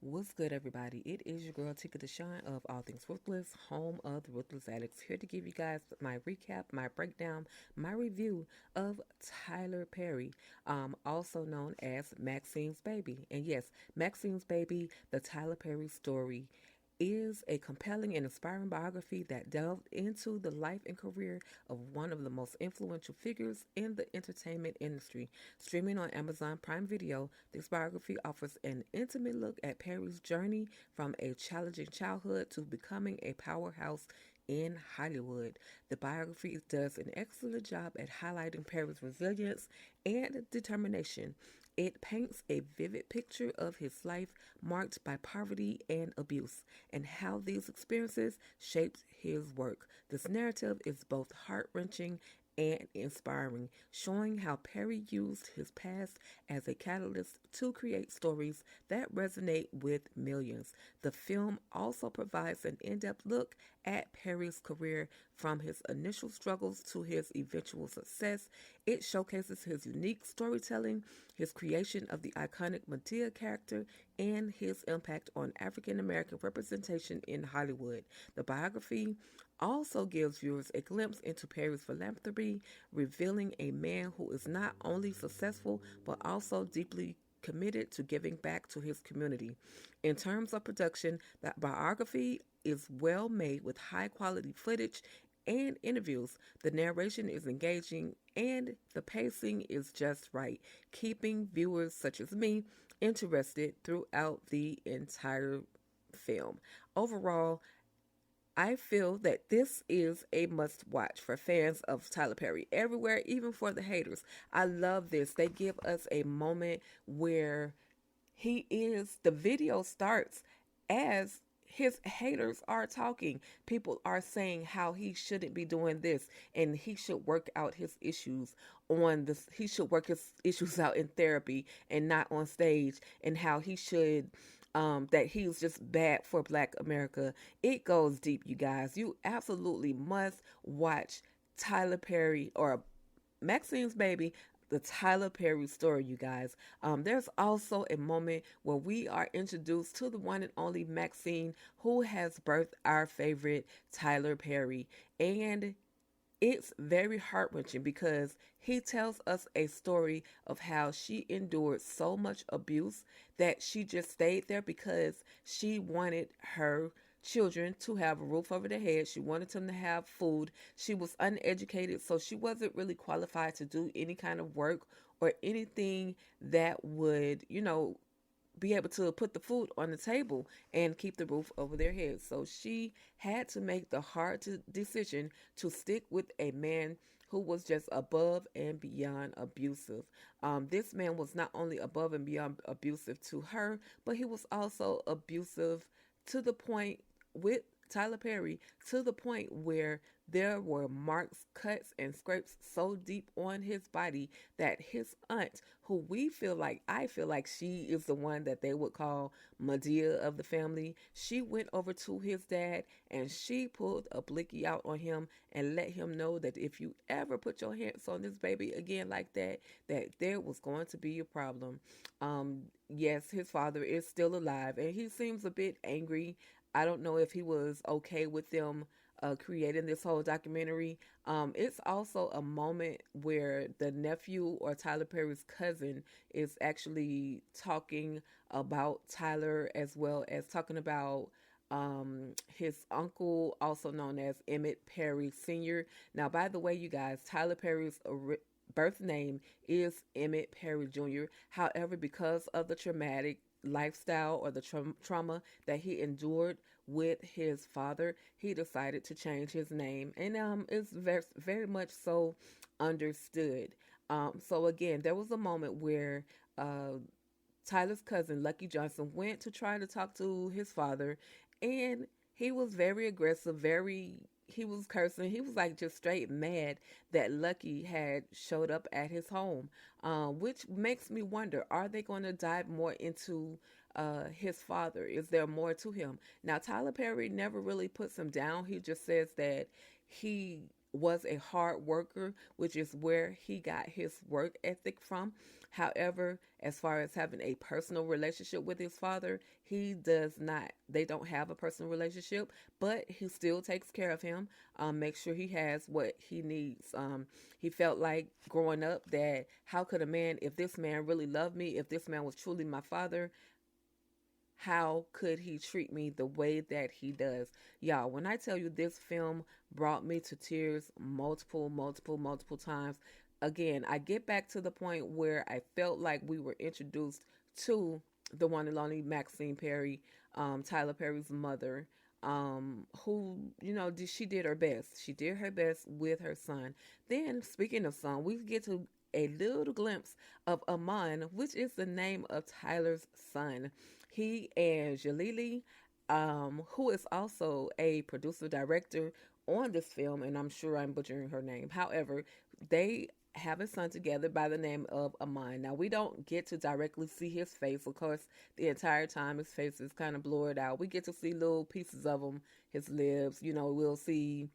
What's good, everybody? It is your girl Tika Deshawn of All Things Ruthless, home of the Ruthless Addicts, here to give you guys my recap, my breakdown, my review of Tyler Perry, also known as Maxine's Baby. And yes, Maxine's Baby, the Tyler Perry story, is a compelling and inspiring biography that delved into the life and career of one of the most influential figures in the entertainment industry. Streaming on Amazon Prime Video, this biography offers an intimate look at Perry's journey from a challenging childhood to becoming a powerhouse in Hollywood. The biography does an excellent job at highlighting Perry's resilience and determination. It paints a vivid picture of his life marked by poverty and abuse, and how these experiences shaped his work. This narrative is both heart wrenching and inspiring, showing how Perry used his past as a catalyst to create stories that resonate with millions. The film also provides an in depth look at Perry's career from his initial struggles to his eventual success. It showcases his unique storytelling, his creation of the iconic Medea character, and his impact on African American representation in Hollywood. The biography also gives viewers a glimpse into Perry's philanthropy, revealing a man who is not only successful but also deeply committed to giving back to his community. In terms of production, the biography is well made with high quality footage and interviews. The narration is engaging and the pacing is just right, keeping viewers such as me interested throughout the entire film. Overall, I feel that this is a must watch for fans of Tyler Perry everywhere, even for the haters. I love this. They give us a moment where the video starts as his haters are talking. People are saying how he shouldn't be doing this and he should work out his issues he should work his issues out in therapy and not on stage, and how he should that he's just bad for Black America. It goes deep, you guys. You absolutely must watch Tyler Perry or Maxine's Baby, the Tyler Perry story, you guys. There's also a moment where we are introduced to the one and only Maxine, who has birthed our favorite Tyler Perry. And it's very heart wrenching because he tells us a story of how she endured so much abuse that she just stayed there because she wanted her children to have a roof over their head. She wanted them to have food. She was uneducated, so she wasn't really qualified to do any kind of work or anything that would, be able to put the food on the table and keep the roof over their heads. So she had to make the decision to stick with a man who was just above and beyond abusive. This man was not only above and beyond abusive to her, but he was also abusive to the point with Tyler Perry, to the point where there were marks, cuts, and scrapes so deep on his body that his aunt, who I feel like she is the one that they would call Medea of the family, she went over to his dad and she pulled a blicky out on him and let him know that if you ever put your hands on this baby again like that, that there was going to be a problem. Yes, his father is still alive and he seems a bit angry. I don't know if he was okay with them creating this whole documentary. It's also a moment where the nephew, or Tyler Perry's cousin, is actually talking about Tyler, as well as talking about his uncle, also known as Emmett Perry Sr. Now, by the way, you guys, Tyler Perry's birth name is Emmett Perry Jr. However, because of the traumatic lifestyle or the trauma that he endured with his father, he decided to change his name, and it's very much so understood. So again, there was a moment where Tyler's cousin Lucky Johnson went to try to talk to his father, and he was very aggressive, he was cursing. He was like just straight mad that Lucky had showed up at his home, which makes me wonder, are they going to dive more into his father? Is there more to him? Now, Tyler Perry never really puts him down. He just says that he was a hard worker, which is where he got his work ethic from. However, as far as having a personal relationship with his father, he does not. They don't have a personal relationship, but he still takes care of him. Make sure he has what he needs. He felt like growing up that how could a man, if this man really loved me, if this man was truly my father, how could he treat me the way that he does? Y'all, when I tell you this film brought me to tears multiple times, again, I get back to the point where I felt like we were introduced to the one and only Maxine Perry, Tyler Perry's mother, who, she did her best. She did her best with her son. Then, speaking of son, we get to a little glimpse of Amon, which is the name of Tyler's son. He and Jalili, who is also a producer director on this film, and I'm sure I'm butchering her name. However, they have a son together by the name of Amon. Now, we don't get to directly see his face. Of course, the entire time his face is kind of blurred out. We get to see little pieces of him, his lips. We'll see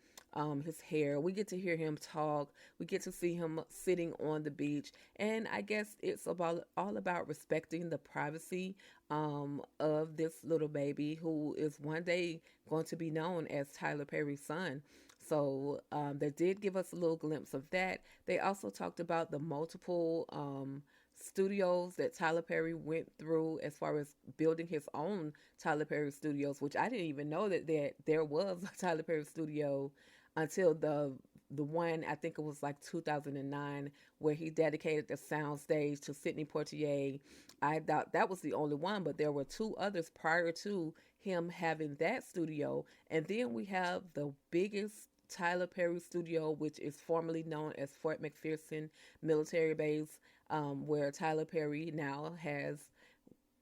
his hair. We get to hear him talk. We get to see him sitting on the beach. And I guess it's all about respecting the privacy of this little baby who is one day going to be known as Tyler Perry's son. So they did give us a little glimpse of that. They also talked about the multiple studios that Tyler Perry went through as far as building his own Tyler Perry Studios, which I didn't even know that there was a Tyler Perry studio until the one, I think it was like 2009, where he dedicated the sound stage to Sidney Poitier. I thought that was the only one, but there were two others prior to him having that studio. And then we have the biggest Tyler Perry studio, which is formerly known as Fort McPherson Military Base, where Tyler Perry now has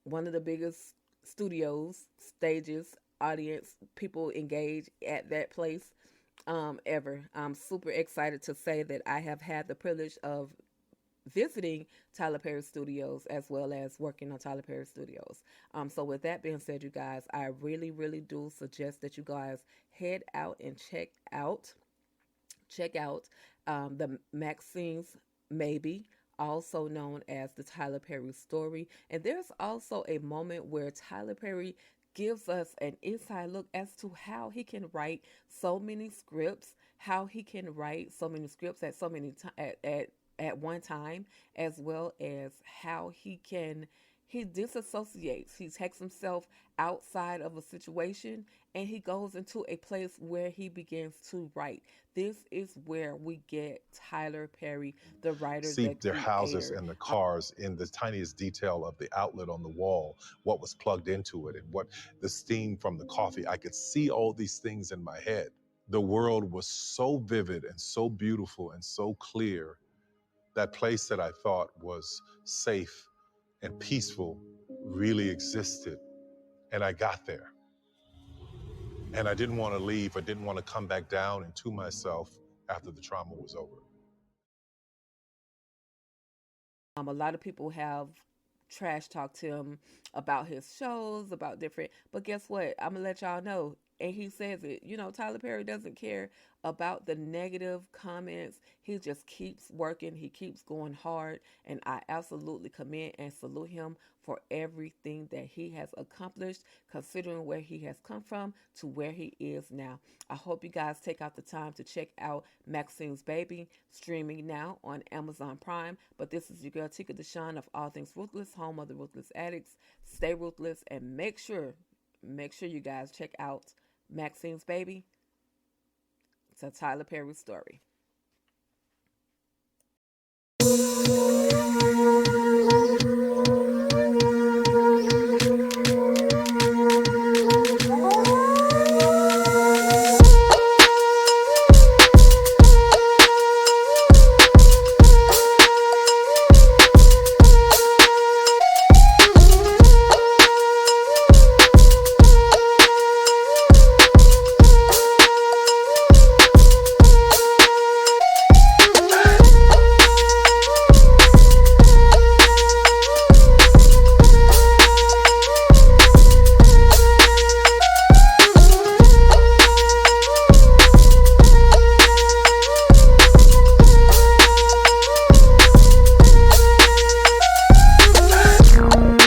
one of the biggest studios, stages, audience, people engage at that place ever. I'm super excited to say that I have had the privilege of visiting Tyler Perry Studios as well as working on Tyler Perry Studios. So with that being said, you guys, I really do suggest that you guys head out and check out the Maxine's Maybe, also known as the Tyler Perry story. And there's also a moment where Tyler Perry gives us an inside look as to how he can write so many scripts, how he can write so many scripts at so many at one time, as well as how he disassociates. He takes himself outside of a situation and he goes into a place where he begins to write. This is where we get Tyler Perry, the writer, See the their houses creator. and the cars in the tiniest detail of the outlet on the wall, what was plugged into it, and what the steam from the coffee. I could see all these things in my head. The world was so vivid and so beautiful and so clear. That place that I thought was safe and peaceful really existed. And I got there. And I didn't want to leave. I didn't want to come back down into myself after the trauma was over. A lot of people have trash talked him about his shows, about different. But guess what? I'm gonna let y'all know. And he says it. Tyler Perry doesn't care about the negative comments. He just keeps working. He keeps going hard. And I absolutely commend and salute him for everything that he has accomplished, considering where he has come from to where he is now. I hope you guys take out the time to check out Maxine's Baby, streaming now on Amazon Prime. But this is your girl Tika Deshawn of All Things Ruthless, home of the Ruthless Addicts. Stay ruthless and make sure you guys check out Maxine's Baby. It's a Tyler Perry story.